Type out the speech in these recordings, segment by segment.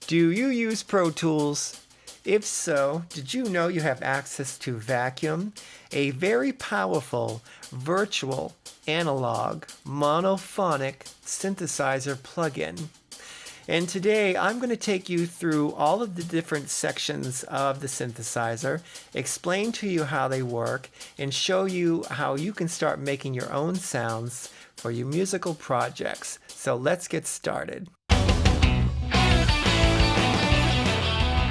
Do you use Pro Tools? If so, did you know you have access to Vacuum, a very powerful virtual analog monophonic synthesizer plugin? And today I'm going to take you through all of the different sections of the synthesizer, explain to you how they work, and show you how you can start making your own sounds for your musical projects. So let's get started.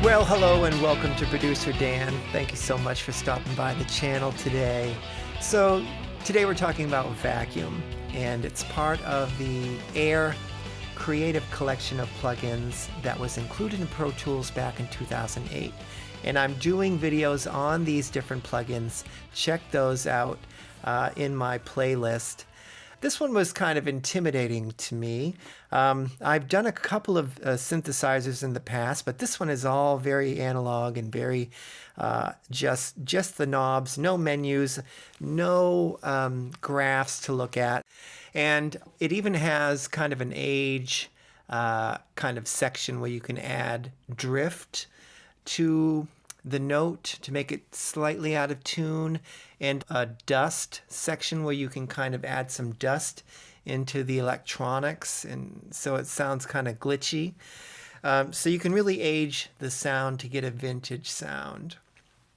Well, hello and welcome to Producer Dan. Thank you so much for stopping by the channel today. So today we're talking about Vacuum, and it's part of the Air Creative collection of plugins that was included in Pro Tools back in 2008. And I'm doing videos on these different plugins. Check those out in my playlist. This one was kind of intimidating to me. I've done a couple of synthesizers in the past, but this one is all very analog and very just the knobs, no menus, no graphs to look at. And it even has kind of an age kind of section where you can add drift to the note to make it slightly out of tune, and a dust section where you can kind of add some dust into the electronics, and so it sounds kind of glitchy. So you can really age the sound to get a vintage sound.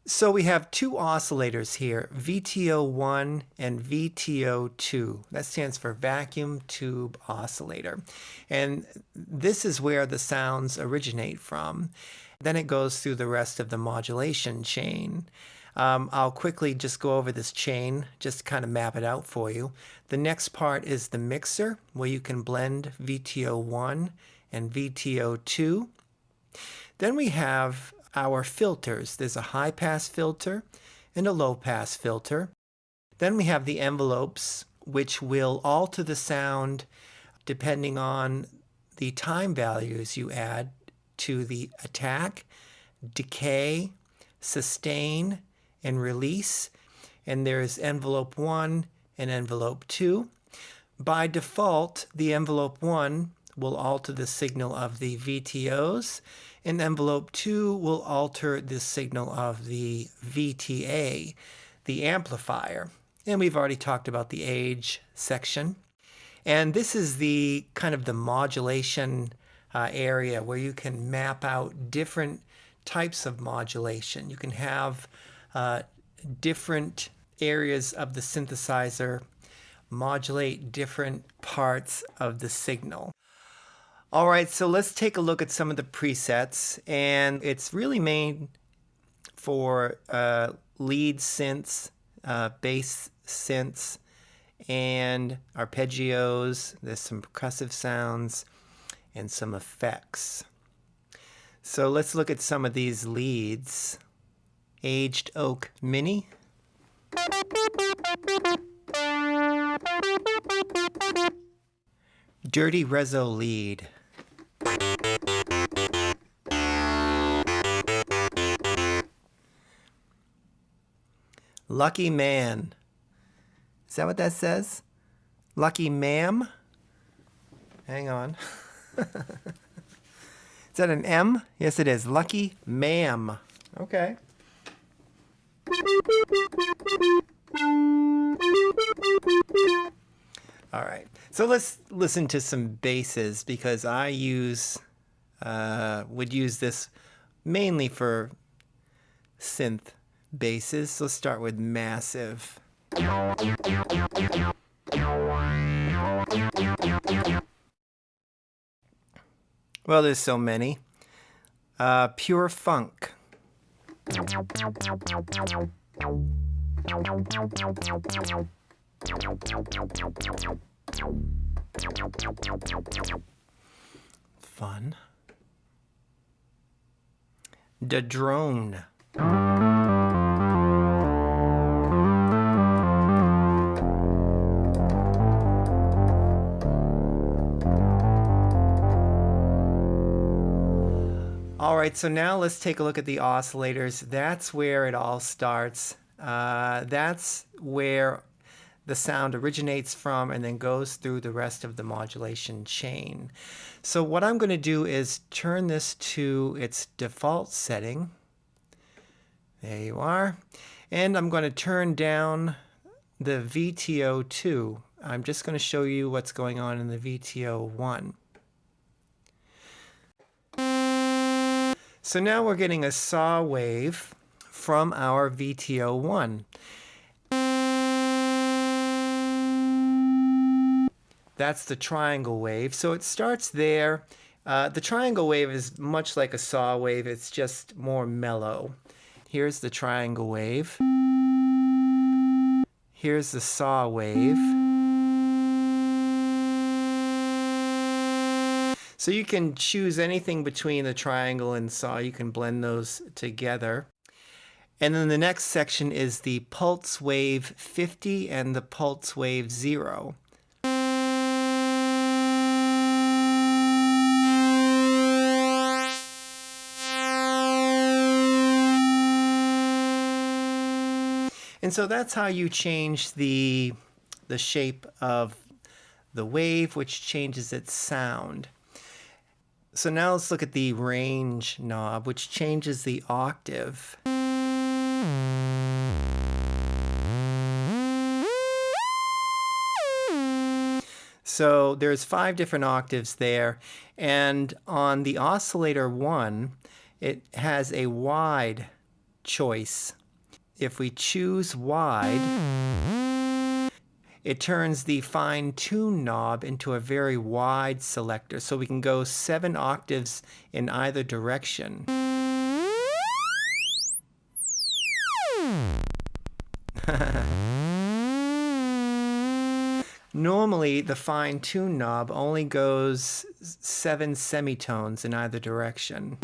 So we have two oscillators here, VTO1 and VTO2. That stands for Vacuum Tube Oscillator. And this is where the sounds originate from. Then it goes through the rest of the modulation chain. I'll quickly just go over this chain, just kind of map it out for you. The next part is the mixer, where you can blend VTO1 and VTO2. Then we have our filters. There's a high-pass filter and a low-pass filter. Then we have the envelopes, which will alter the sound depending on the time values you add to the attack, decay, sustain, and release. And there's envelope 1 and envelope 2. By default, the envelope 1 will alter the signal of the VTOs, and envelope 2 will alter the signal of the VTA, the amplifier. And we've already talked about the age section. And this is the kind of the modulation area where you can map out different types of modulation. You can have different areas of the synthesizer modulate different parts of the signal. All right, so let's take a look at some of the presets, and it's really made for lead synths, bass synths, and arpeggios. There's some percussive sounds and some effects. So let's look at some of these leads. Aged Oak Mini. Dirty Rezo lead. Lucky Man. Is that what that says? Lucky Ma'am? Hang on. Is that an M? Yes, it is. Lucky Ma'am. Okay. All right. So let's listen to some basses, because I would use this mainly for synth basses. So let's start with Massive. Well, there's so many. Pure Funk. Fun. The Drone. All right, so now let's take a look at the oscillators. That's where it all starts. That's where the sound originates from and then goes through the rest of the modulation chain. So what I'm going to do is turn this to its default setting. There you are. And I'm going to turn down the VTO 2. I'm just going to show you what's going on in the VTO 1. So now we're getting a saw wave from our VTO 1. That's the triangle wave. So it starts there. The triangle wave is much like a saw wave. It's just more mellow. Here's the triangle wave. Here's the saw wave. So you can choose anything between the triangle and saw. You can blend those together. And then the next section is the pulse wave 50 and the pulse wave 0. And so that's how you change the shape of the wave, which changes its sound. So now let's look at the range knob, which changes the octave. So there's 5 different octaves there, and on the Oscillator 1, it has a wide choice. If we choose wide, it turns the fine tune knob into a very wide selector, so we can go 7 octaves in either direction. Normally, the fine tune knob only goes 7 semitones in either direction.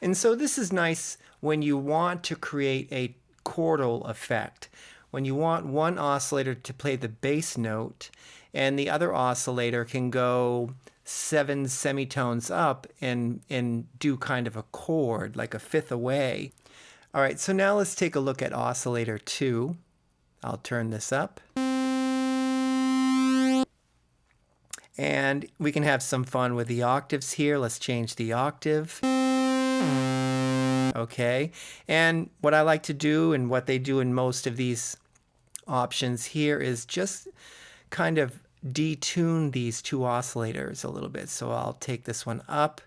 And so this is nice when you want to create a chordal effect. When you want one oscillator to play the bass note and the other oscillator can go 7 semitones up and do kind of a chord, like a fifth away. All right, so now let's take a look at Oscillator 2. I'll turn this up. And we can have some fun with the octaves here. Let's change the octave. Okay, and what I like to do and what they do in most of these options here is just kind of detune these 2 oscillators a little bit. So I'll take this one up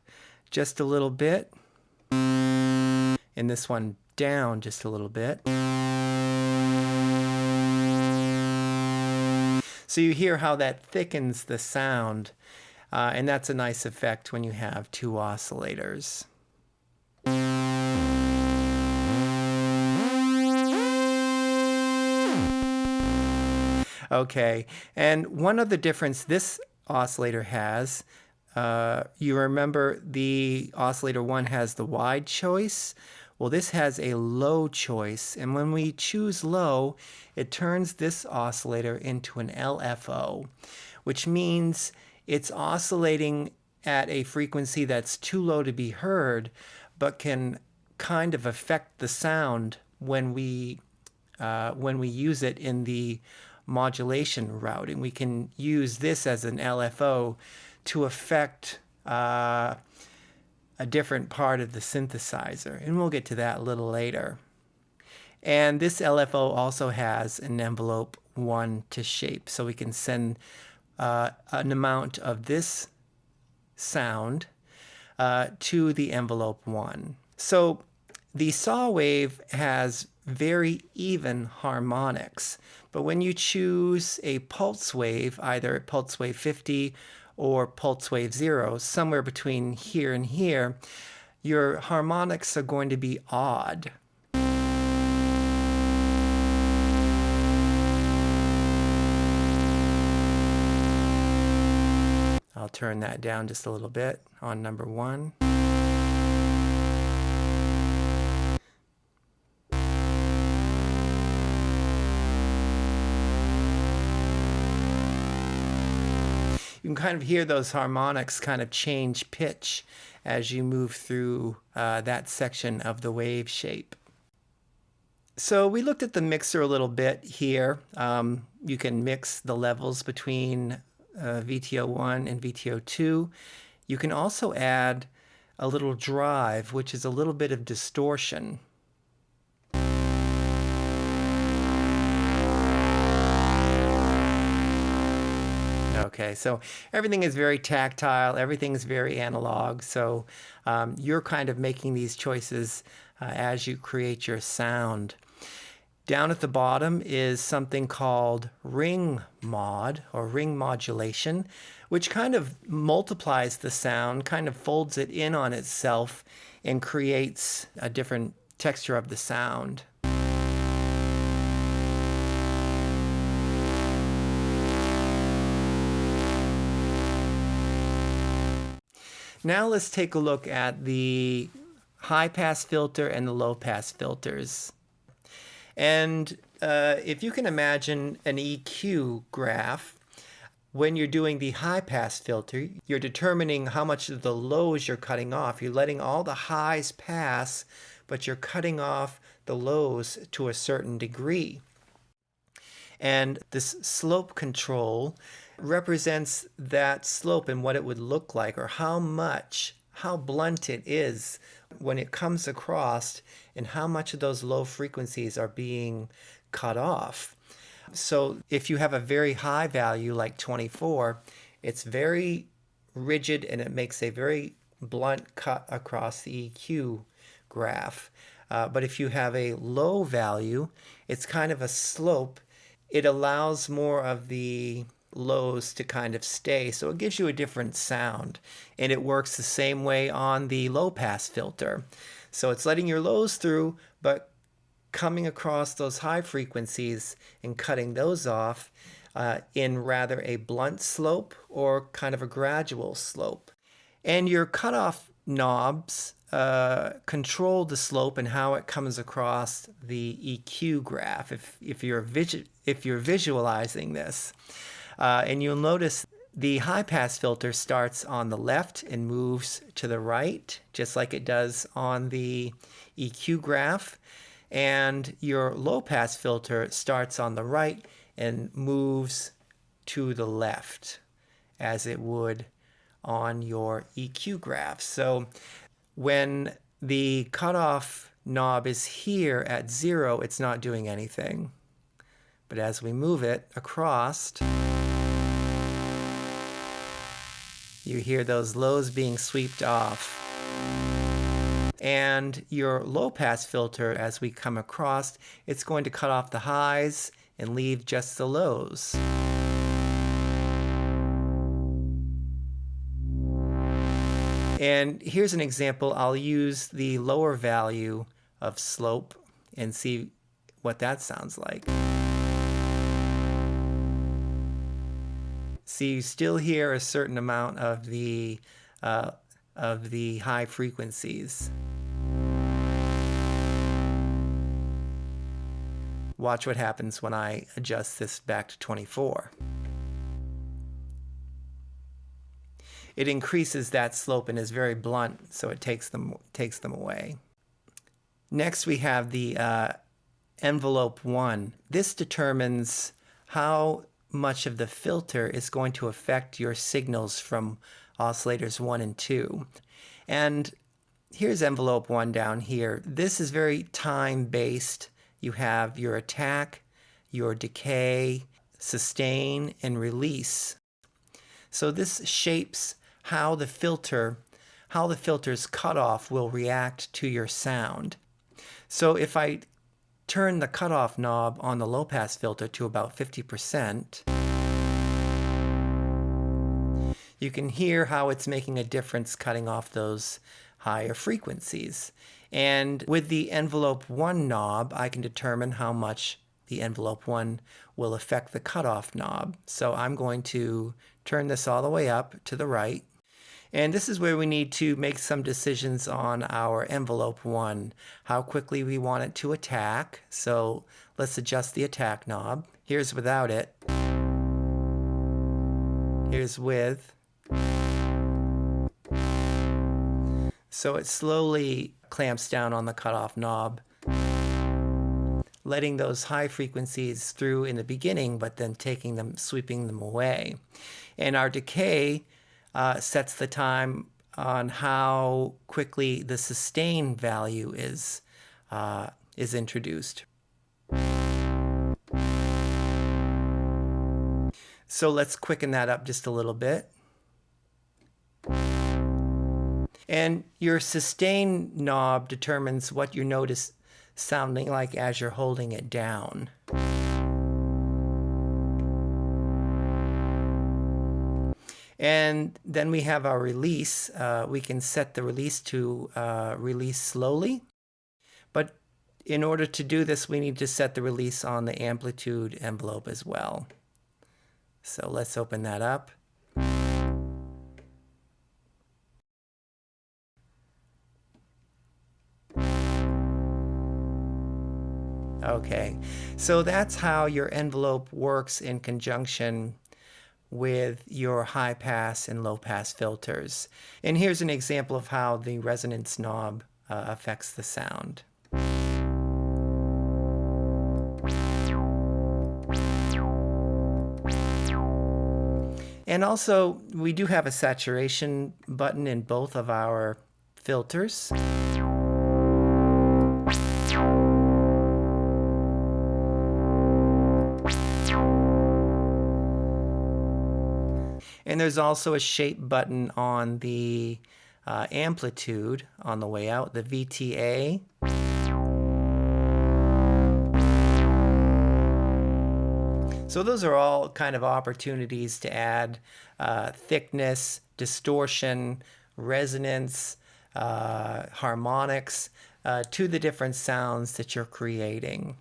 just a little bit and this one down just a little bit. So you hear how that thickens the sound, and that's a nice effect when you have 2 oscillators. Okay, and one other difference this oscillator has, you remember the Oscillator 1 has the wide choice? Well, this has a low choice, and when we choose low, it turns this oscillator into an LFO, which means it's oscillating at a frequency that's too low to be heard, but can kind of affect the sound when we use it in the modulation routing. We can use this as an LFO to affect a different part of the synthesizer, and we'll get to that a little later. And this LFO also has an envelope 1 to shape, so we can send an amount of this sound to the envelope 1. So the saw wave has very even harmonics, but when you choose a pulse wave, either pulse wave 50 or pulse wave 0, somewhere between here and here, your harmonics are going to be odd. I'll turn that down just a little bit on number 1. You can kind of hear those harmonics kind of change pitch as you move through that section of the wave shape. So we looked at the mixer a little bit here. You can mix the levels between VTO1 and VTO2. You can also add a little drive, which is a little bit of distortion. Okay, so everything is very tactile, everything is very analog, so you're kind of making these choices as you create your sound. Down at the bottom is something called ring mod, or ring modulation, which kind of multiplies the sound, kind of folds it in on itself, and creates a different texture of the sound. Now let's take a look at the high pass filter and the low pass filters. And if you can imagine an EQ graph, when you're doing the high pass filter, you're determining how much of the lows you're cutting off. You're letting all the highs pass, but you're cutting off the lows to a certain degree. And this slope control represents that slope and what it would look like, or how blunt it is when it comes across, and how much of those low frequencies are being cut off. So if you have a very high value like 24, it's very rigid and it makes a very blunt cut across the EQ graph. But if you have a low value, it's kind of a slope. It allows more of the lows to kind of stay, so it gives you a different sound. And it works the same way on the low pass filter. So it's letting your lows through, but coming across those high frequencies and cutting those off in rather a blunt slope or kind of a gradual slope. And your cutoff knobs control the slope and how it comes across the EQ graph, if you're visualizing this. And you'll notice the high pass filter starts on the left and moves to the right, just like it does on the EQ graph. And your low pass filter starts on the right and moves to the left, as it would on your EQ graph. So when the cutoff knob is here at 0, it's not doing anything. But as we move it across, you hear those lows being swept off. And your low pass filter, as we come across, it's going to cut off the highs and leave just the lows. And here's an example. I'll use the lower value of slope and see what that sounds like. So you still hear a certain amount of the high frequencies. Watch what happens when I adjust this back to 24. It increases that slope and is very blunt, so it takes them away. Next we have the envelope 1. This determines how much of the filter is going to affect your signals from oscillators 1 and 2. And here's envelope 1 down here. This is very time-based. You have your attack, your decay, sustain, and release. So this shapes how the filter's cutoff will react to your sound. So if I turn the cutoff knob on the low pass filter to about 50%, you can hear how it's making a difference cutting off those higher frequencies. And with the envelope 1 knob, I can determine how much the envelope 1 will affect the cutoff knob. So I'm going to turn this all the way up to the right. And this is where we need to make some decisions on our envelope 1, how quickly we want it to attack. So let's adjust the attack knob. Here's without it. Here's with. So it slowly clamps down on the cutoff knob, letting those high frequencies through in the beginning, but then taking them, sweeping them away. And our decay sets the time on how quickly the sustain value is introduced. So let's quicken that up just a little bit. And your sustain knob determines what your note is sounding like as you're holding it down. And then we have our release. We can set the release to release slowly. But in order to do this, we need to set the release on the amplitude envelope as well. So let's open that up. Okay, so that's how your envelope works in conjunction with your high pass and low pass filters. And here's an example of how the resonance knob affects the sound. And also, we do have a saturation button in both of our filters. And there's also a shape button on the amplitude on the way out, the VTA. So those are all kind of opportunities to add thickness, distortion, resonance, harmonics to the different sounds that you're creating.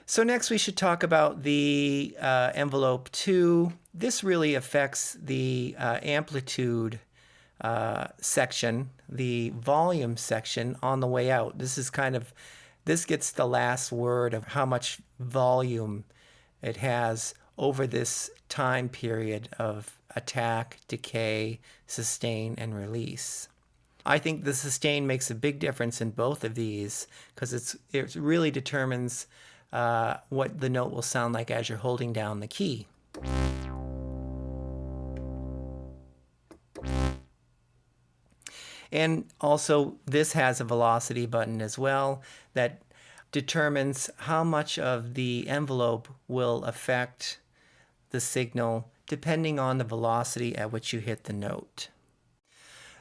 So next we should talk about the envelope 2. This really affects the amplitude section, the volume section on the way out. This gets the last word of how much volume it has over this time period of attack, decay, sustain, and release. I think the sustain makes a big difference in both of these because it really determines what the note will sound like as you're holding down the key. And also this has a velocity button as well that determines how much of the envelope will affect the signal depending on the velocity at which you hit the note.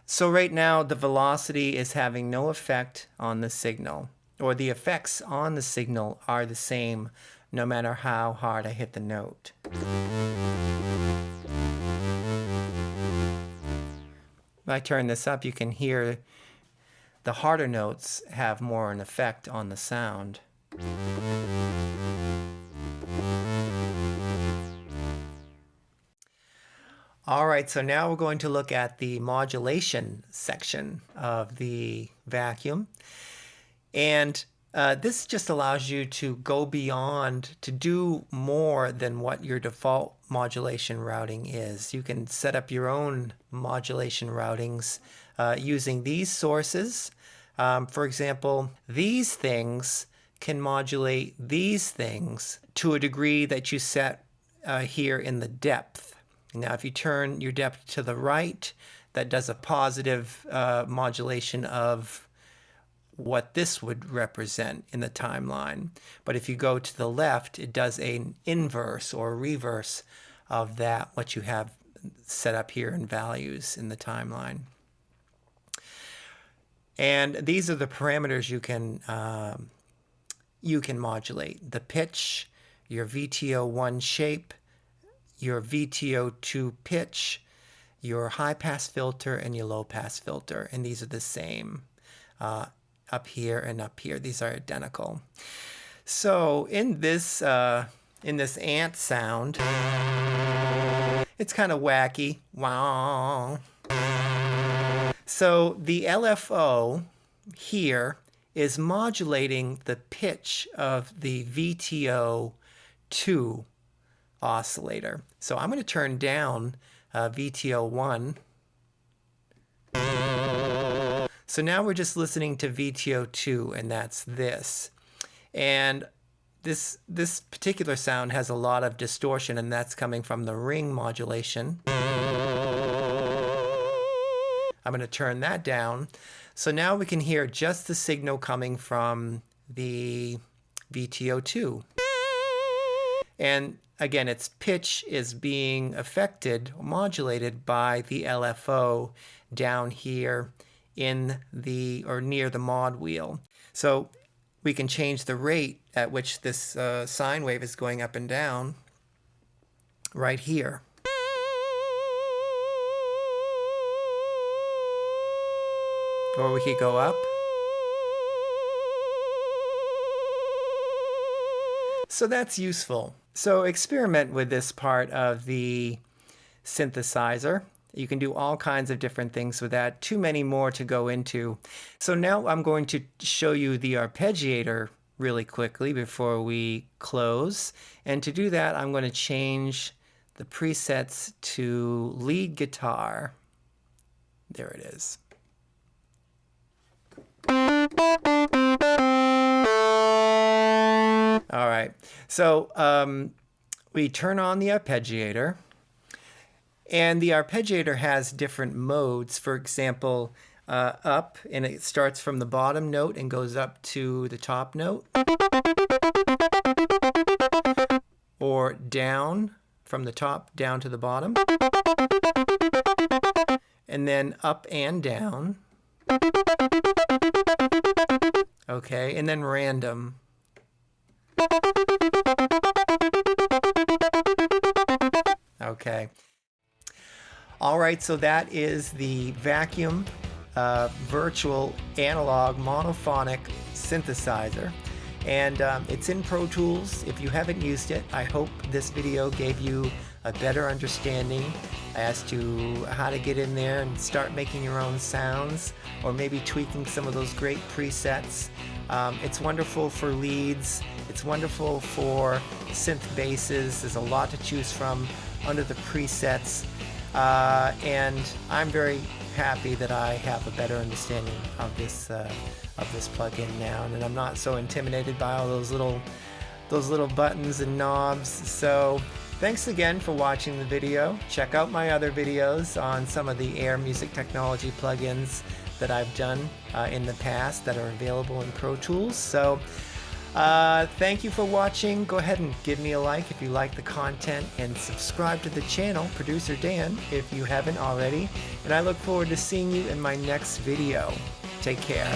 So right now the velocity is having no effect on the signal, or the effects on the signal are the same no matter how hard I hit the note. If I turn this up, you can hear the harder notes have more an effect on the sound. All right, so now we're going to look at the modulation section of the vacuum. And this just allows you to go beyond, to do more than what your default modulation routing is. You can set up your own modulation routings using these sources. For example, these things can modulate these things to a degree that you set here in the depth. Now, if you turn your depth to the right, that does a positive modulation of what this would represent in the timeline. But if you go to the left, it does an inverse or reverse of that, what you have set up here in values in the timeline. And these are the parameters you can modulate: the pitch, your VTO1 shape, your VTO2 pitch, your high pass filter, and your low pass filter. And these are the same up here and up here. These are identical. So in this ant sound, it's kind of wacky. Wow. So the LFO here is modulating the pitch of the VTO2 oscillator. So I'm going to turn down VTO1. So now we're just listening to VTO2, and that's this. And this particular sound has a lot of distortion, and that's coming from the ring modulation. I'm going to turn that down. So now we can hear just the signal coming from the VTO2. And again, its pitch is being affected, modulated by the LFO down here in the, or near the mod wheel. So we can change the rate at which this sine wave is going up and down right here. Or we could go up. So that's useful. So experiment with this part of the synthesizer. You can do all kinds of different things with that. Too many more to go into. So now I'm going to show you the arpeggiator really quickly before we close. And to do that, I'm going to change the presets to lead guitar. There it is. All right, so we turn on the arpeggiator, and the arpeggiator has different modes. For example, up, and it starts from the bottom note and goes up to the top note, or down from the top down to the bottom, and then up and down. Okay, and then random. Okay. All right, so that is the Vacuum Virtual Analog Monophonic Synthesizer. And it's in Pro Tools. If you haven't used it, I hope this video gave you a better understanding as to how to get in there and start making your own sounds, or maybe tweaking some of those great presets. It's wonderful for leads. It's wonderful for synth basses. There's a lot to choose from under the presets. And I'm very happy that I have a better understanding of this plugin now, and I'm not so intimidated by all those little buttons and knobs. So thanks again for watching the video. Check out my other videos on some of the Air music technology plugins that I've done in the past that are available in Pro Tools. So thank you for watching. Go ahead and give me a like if you like the content, and subscribe to the channel, Producer Dan, if you haven't already. And I look forward to seeing you in my next video. Take care.